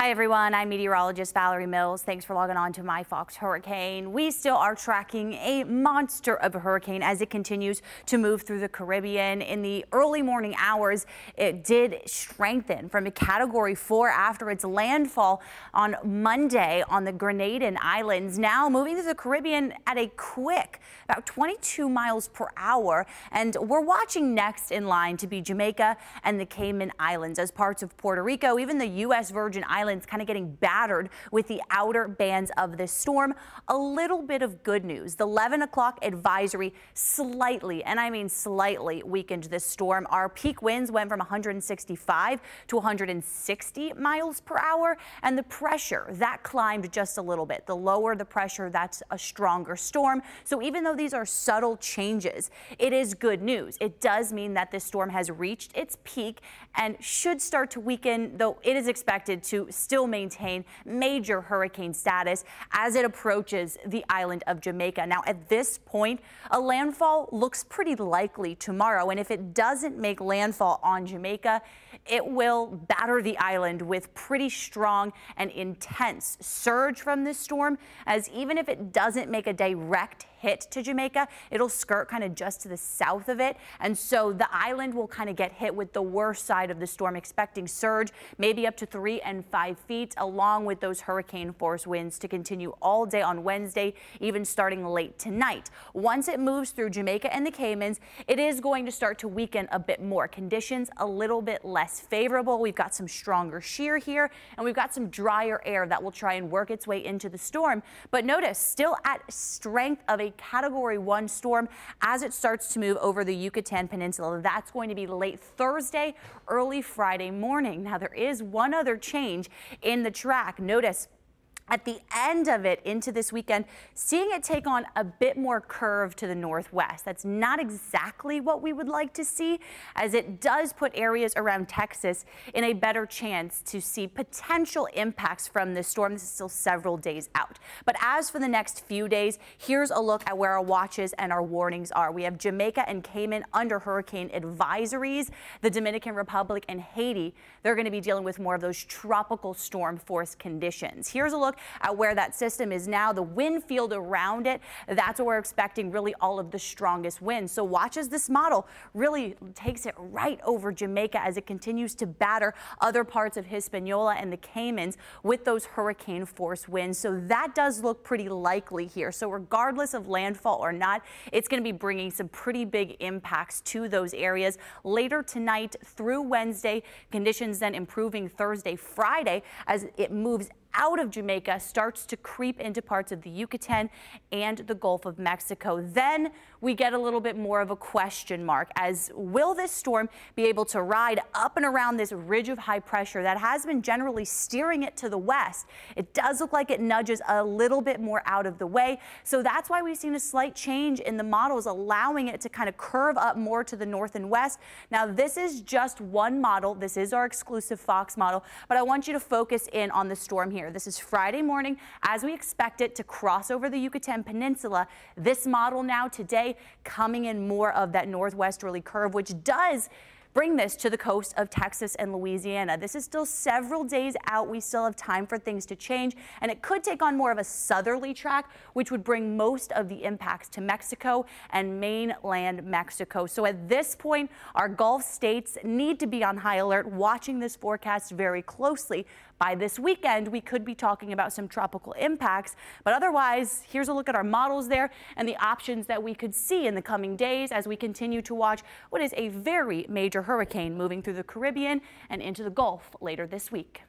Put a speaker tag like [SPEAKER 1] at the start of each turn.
[SPEAKER 1] Hi everyone, I'm meteorologist Valerie Mills. Thanks for logging on to My Fox Hurricane. We still are tracking a monster of a hurricane as it continues to move through the Caribbean. In the early morning hours, it did strengthen from a Category 4 after its landfall on Monday on the Grenadine Islands. Now moving through the Caribbean at a quick, about 22 miles per hour. And we're watching next in line to be Jamaica and the Cayman Islands, as parts of Puerto Rico, even the U.S. Virgin Islands kind of getting battered with the outer bands of this storm. A little bit of good news. The 11 o'clock advisory slightly, and I mean slightly, weakened this storm. Our peak winds went from 165 to 160 miles per hour, and the pressure, that climbed just a little bit. The lower the pressure, that's a stronger storm. So even though these are subtle changes, it is good news. It does mean that this storm has reached its peak and should start to weaken, though it is expected to still maintain major hurricane status as it approaches the island of Jamaica. Now, at this point, a landfall looks pretty likely tomorrow, and if it doesn't make landfall on Jamaica, it will batter the island with pretty strong and intense surge from this storm, as even if it doesn't make a direct hit to Jamaica, it'll skirt kind of just to the south of it. And so the island will kind of get hit with the worst side of the storm, expecting surge maybe up to 3 and 5 feet, along with those hurricane force winds to continue all day on Wednesday, even starting late tonight. Once it moves through Jamaica and the Caymans, it is going to start to weaken a bit more. Conditions a little bit less favorable. We've got some stronger shear here, and we've got some drier air that will try and work its way into the storm. But notice, still at strength of a Category 1 storm as it starts to move over the Yucatan Peninsula. That's going to be late Thursday, early Friday morning. Now, there is one other change in the track. Notice at the end of it into this weekend, seeing it take on a bit more curve to the northwest. That's not exactly what we would like to see, as it does put areas around Texas in a better chance to see potential impacts from this storm. This is still several days out. But as for the next few days, here's a look at where our watches and our warnings are. We have Jamaica and Cayman under hurricane advisories. The Dominican Republic and Haiti, they're going to be dealing with more of those tropical storm force conditions. Here's a look at where that system is now, the wind field around it. That's where we're expecting really all of the strongest winds. So watch as this model really takes it right over Jamaica as it continues to batter other parts of Hispaniola and the Caymans with those hurricane force winds. So that does look pretty likely here. So regardless of landfall or not, it's going to be bringing some pretty big impacts to those areas later tonight through Wednesday. Conditions then improving Thursday, Friday as it moves out of Jamaica, starts to creep into parts of the Yucatan and the Gulf of Mexico. Then we get a little bit more of a question mark, as will this storm be able to ride up and around this ridge of high pressure that has been generally steering it to the west? It does look like it nudges a little bit more out of the way. So that's why we've seen a slight change in the models, allowing it to kind of curve up more to the north and west. Now, this is just one model. This is our exclusive Fox model, but I want you to focus in on the storm here. This is Friday morning as we expect it to cross over the Yucatan Peninsula. This model now today coming in more of that northwesterly curve, which does bring this to the coast of Texas and Louisiana. This is still several days out. We still have time for things to change, and it could take on more of a southerly track, which would bring most of the impacts to Mexico and mainland Mexico. So at this point, our Gulf states need to be on high alert, watching this forecast very closely. By this weekend, we could be talking about some tropical impacts, but otherwise, here's a look at our models there and the options that we could see in the coming days as we continue to watch what is a very major hurricane moving through the Caribbean and into the Gulf later this week.